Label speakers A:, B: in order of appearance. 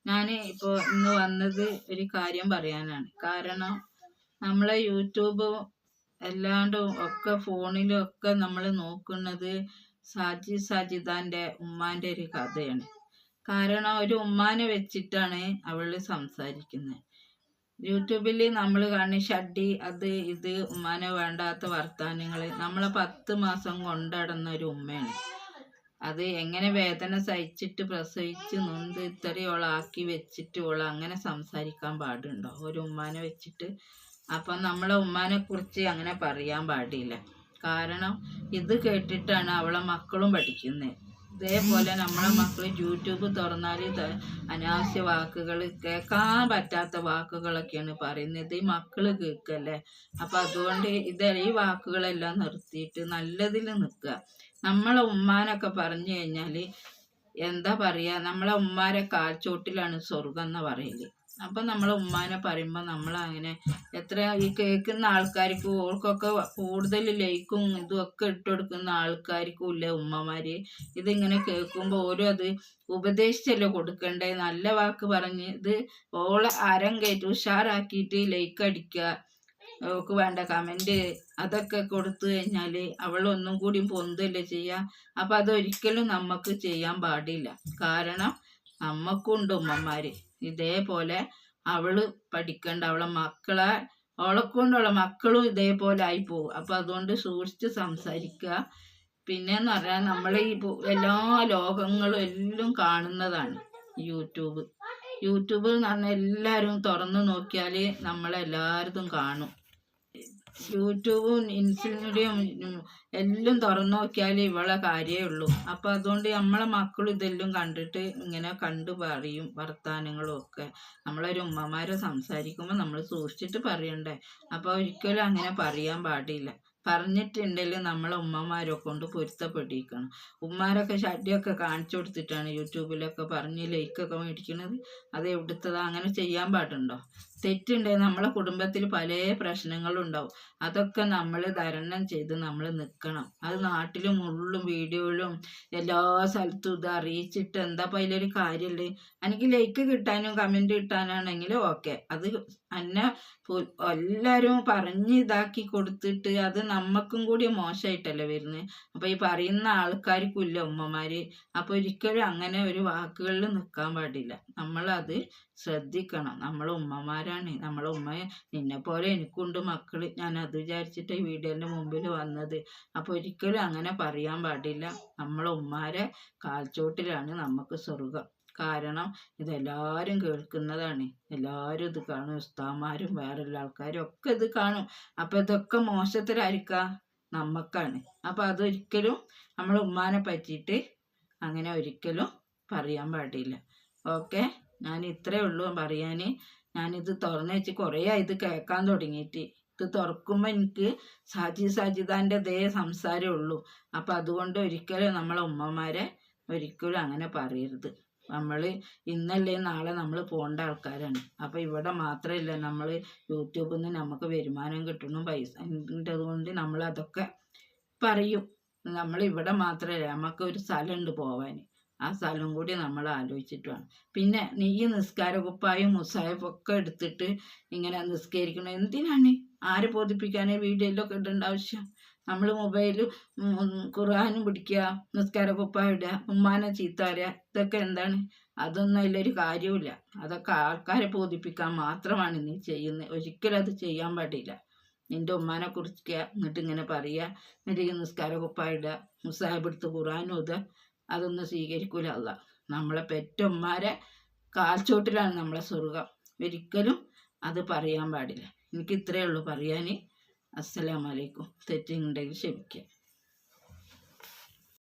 A: ഞാൻ ഇപ്പോൾ ഇന്ന് വന്നത് ഒരു കാര്യം പറയാനാണ്. കാരണം നമ്മളെ യൂട്യൂബ് എല്ലാണ്ടും ഒക്കെ ഫോണിലും ഒക്കെ നമ്മൾ നോക്കുന്നത് സാജിദാൻ്റെ ഉമ്മാൻ്റെ ഒരു കഥയാണ്. കാരണം ഒരു ഉമ്മാനെ വെച്ചിട്ടാണ് അവൾ സംസാരിക്കുന്നത്. യൂട്യൂബിൽ നമ്മൾ കാണുന്ന ഷഡ്ഡി അത് ഇത് ഉമ്മാനെ വേണ്ടാത്ത വർത്താനങ്ങൾ നമ്മളെ 10 മാസം കൊണ്ടടന്ന ഒരു ഉമ്മയാണ്. അത് എങ്ങനെ വേദന സഹിച്ചിട്ട് പ്രസവിച്ച് നൊന്ത് ഇത്രയോളാക്കി വെച്ചിട്ട് ഓൾ അങ്ങനെ സംസാരിക്കാൻ പാടുണ്ടോ ഒരു ഉമ്മാനെ വെച്ചിട്ട്? അപ്പം നമ്മളെ ഉമ്മാനെ കുറിച്ച് അങ്ങനെ പറയാൻ പാടില്ല. കാരണം ഇത് കേട്ടിട്ടാണ് അവളെ മക്കളും പഠിക്കുന്നത്. ഇതേപോലെ നമ്മളെ മക്കൾ യൂട്യൂബ് തുറന്നാൽ അനാവശ്യ വാക്കുകൾ, കേൾക്കാൻ പറ്റാത്ത വാക്കുകളൊക്കെയാണ് പറയുന്നത്. ഈ മക്കൾ കേൾക്കല്ലേ. അപ്പം അതുകൊണ്ട് ഈ വാക്കുകളെല്ലാം നിർത്തിയിട്ട് നല്ലതിൽ നിൽക്കുക. നമ്മളെ ഉമ്മാനൊക്കെ പറഞ്ഞു കഴിഞ്ഞാൽ എന്താ പറയുക, നമ്മളെ ഉമ്മാരെ കാൽച്ചോട്ടിലാണ് സ്വർഗം എന്ന് പറയല്. അപ്പം നമ്മളെ ഉമ്മാനെ പറയുമ്പോൾ നമ്മളങ്ങനെ എത്ര ഈ കേൾക്കുന്ന ആൾക്കാർക്ക് ഓൾക്കൊക്കെ കൂടുതൽ ലൈക്കും ഇതുമൊക്കെ ഇട്ടുകൊടുക്കുന്ന ആൾക്കാർക്കും ഇല്ല ഉമ്മമാർ. ഇതിങ്ങനെ കേൾക്കുമ്പോൾ ഓരോ അത് ഉപദേശിച്ചല്ലോ കൊടുക്കണ്ടേ. നല്ല വാക്ക് പറഞ്ഞ് ഇത് ഓളെ അരം കയറ്റി ഉഷാറാക്കിയിട്ട് ലൈക്ക് അടിക്കുക, അവൾക്ക് വേണ്ട കമൻറ്റ് അതൊക്കെ കൊടുത്തു കഴിഞ്ഞാൽ അവളൊന്നും കൂടി പൊന്തല്ലേ ചെയ്യുക. അപ്പം അതൊരിക്കലും നമുക്ക് ചെയ്യാൻ പാടില്ല. കാരണം നമ്മക്കുണ്ട് ഉമ്മമാർ. ഇതേപോലെ അവള് പഠിക്കണ്ട, അവളെക്കൊണ്ടുള്ള മക്കളും ഇതേപോലെ ആയി പോകും. അപ്പം അതുകൊണ്ട് സൂക്ഷിച്ച് സംസാരിക്കുക. പിന്നെന്ന് പറഞ്ഞാൽ നമ്മൾ ഈ എല്ലാ ലോകങ്ങളും എല്ലാം കാണുന്നതാണ് യൂട്യൂബ്. യൂട്യൂബ് എന്ന് പറഞ്ഞാൽ എല്ലാവരും തുറന്നു നോക്കിയാൽ നമ്മളെല്ലാവരും കാണും. യൂട്യൂബും ഇൻസ്റ്റയും എല്ലാം തുറന്നു നോക്കിയാൽ ഇവളെ കാര്യമേ ഉള്ളൂ. അപ്പം അതുകൊണ്ട് നമ്മളെ മക്കളും ഇതെല്ലാം കണ്ടിട്ട് ഇങ്ങനെ കണ്ടു പറയും വർത്താനങ്ങളും ഒക്കെ. നമ്മളൊരു ഉമ്മമാരെ സംസാരിക്കുമ്പോൾ നമ്മൾ സൂക്ഷിച്ചിട്ട് പറയണ്ടേ. അപ്പോൾ ഒരിക്കലും അങ്ങനെ പറയാൻ പാടില്ല. പറഞ്ഞിട്ടുണ്ടെങ്കിൽ നമ്മളെ ഉമ്മമാരെ കൊണ്ട് പൊരുത്തപ്പെട്ടിരിക്കണം. ഉമ്മാരൊക്കെ ഷഡ്ഡിയൊക്കെ കാണിച്ചു കൊടുത്തിട്ടാണ് യൂട്യൂബിലൊക്കെ പറഞ്ഞ് ലൈക്കൊക്കെ മേടിക്കുന്നത്. അത് എവിടുത്തതാ? അങ്ങനെ ചെയ്യാൻ പാടുണ്ടോ? തെറ്റുണ്ടെങ്കിൽ നമ്മളെ കുടുംബത്തിൽ പല പ്രശ്നങ്ങളും ഉണ്ടാവും. അതൊക്കെ നമ്മൾ തരണം ചെയ്ത് നമ്മൾ നിൽക്കണം. അത് നാട്ടിലും മുള്ളും വീഡിയോയിലും എല്ലാ സ്ഥലത്തും ഇത് അറിയിച്ചിട്ട് എന്താ അപ്പം അതിലൊരു കാര്യമല്ലേ? എനിക്ക് ലൈക്ക് കിട്ടാനും കമൻറ്റ് കിട്ടാനാണെങ്കിൽ ഓക്കെ. അത് എന്നെ എല്ലാവരും പറഞ്ഞ് ഇതാക്കി കൊടുത്തിട്ട് അത് നമ്മൾക്കും കൂടി മോശമായിട്ടല്ലേ വരുന്നത്. അപ്പോൾ ഈ പറയുന്ന ആൾക്കാർക്കും ഇല്ല ഉമ്മമാർ. അപ്പോൾ ഒരിക്കലും അങ്ങനെ ഒരു വാക്കുകളിൽ നിൽക്കാൻ പാടില്ല. നമ്മളത് ശ്രദ്ധിക്കണം. നമ്മളെ ഉമ്മമാരാണ്. നമ്മളെ ഉമ്മയെ നിന്നെപ്പോലെ എനിക്കുണ്ട് മക്കൾ. ഞാൻ അത് വിചാരിച്ചിട്ട് ഈ വീഡിയോൻ്റെ മുമ്പിൽ വന്നത്. അപ്പോൾ ഒരിക്കലും അങ്ങനെ പറയാൻ പാടില്ല. നമ്മളെ ഉമ്മാരെ കാൽച്ചോട്ടിലാണ് നമുക്ക് സ്വർഗം. കാരണം ഇതെല്ലാവരും കേൾക്കുന്നതാണ്. എല്ലാവരും ഇത് കാണും. ഉസ്താമാരും വേറെയുള്ള ആൾക്കാരും ഒക്കെ ഇത് കാണും. അപ്പം ഇതൊക്കെ മോശത്തിലായിരിക്കാം നമുക്കാണ്. അപ്പം അതൊരിക്കലും നമ്മളെ ഉമ്മാനെ പറ്റിയിട്ട് അങ്ങനെ ഒരിക്കലും പറയാൻ പാടില്ല. ഓക്കെ, ഞാൻ ഇത്രയേ ഉള്ളൂ പറയാൻ. ഞാനിത് തുറന്നു വെച്ച് കുറേ ഇത് കേൾക്കാൻ തുടങ്ങിയിട്ട്. ഇത് തുറക്കുമ്പോൾ എനിക്ക് സാജിദാൻ്റെ അതേ സംസാരമേ ഉള്ളൂ. അപ്പം അതുകൊണ്ട് ഒരിക്കലും നമ്മളെ ഉമ്മമാരെ ഒരിക്കലും അങ്ങനെ പറയരുത്. നമ്മൾ ഇന്നല്ലേ നാളെ നമ്മൾ പോകേണ്ട ആൾക്കാരാണ്. അപ്പോൾ ഇവിടെ മാത്രമല്ല, നമ്മൾ യൂട്യൂബിൽ നിന്ന് നമുക്ക് വരുമാനം കിട്ടണം, പൈസ കൊണ്ട് നമ്മൾ അതൊക്കെ പറയും. നമ്മളിവിടെ മാത്രമല്ല, നമുക്കൊരു സ്ഥലമുണ്ട് പോവാൻ. ആ സ്ഥലം കൂടി നമ്മൾ ആലോചിച്ചിട്ട് വേണം. പിന്നെ നീ നിസ്കാര കുപ്പായും മുസാഫൊക്കെ എടുത്തിട്ട് ഇങ്ങനെ നിസ്കരിക്കണം എന്തിനാണ്? ആരെ ബോധിപ്പിക്കാൻ വീഡിയോയിലൊക്കെ ഇടേണ്ട ആവശ്യം? നമ്മൾ മൊബൈൽ ഖുർആനും പിടിക്കുക, നിസ്കാര കുപ്പായം ഇടുക, ഉമ്മാനെ ചീത്ത പറയുക, ഇതൊക്കെ എന്താണ്? അതൊന്നും അതിലൊരു കാര്യമില്ല. അതൊക്കെ ആൾക്കാരെ ബോധിപ്പിക്കാൻ മാത്രമാണ് നീ ചെയ്യുന്നത്. ഒരിക്കലും അത് ചെയ്യാൻ പാടില്ല. നിൻ്റെ ഉമ്മാനെ കുറിക്കുക, എന്നിട്ട് ഇങ്ങനെ പറയുക, എന്നിട്ട് ഈ നിസ്കാര കുപ്പായം ഇടുക, മുസാഹിബ് എടുത്ത് ഖുർആനും ഇടുക, അതൊന്നും സ്വീകരിക്കൂല അല്ല. നമ്മളെ പെറ്റുമ്മാരെ കാൽച്ചോട്ടിലാണ് നമ്മളെ സ്വർഗം. ഒരിക്കലും അത് പറയാൻ പാടില്ല. എനിക്ക് ഇത്രയേ ഉള്ളൂ പറയാൻ. അസ്സലാമു അലൈക്കും. തെറ്റുണ്ടെങ്കിൽ ക്ഷമിക്കുക.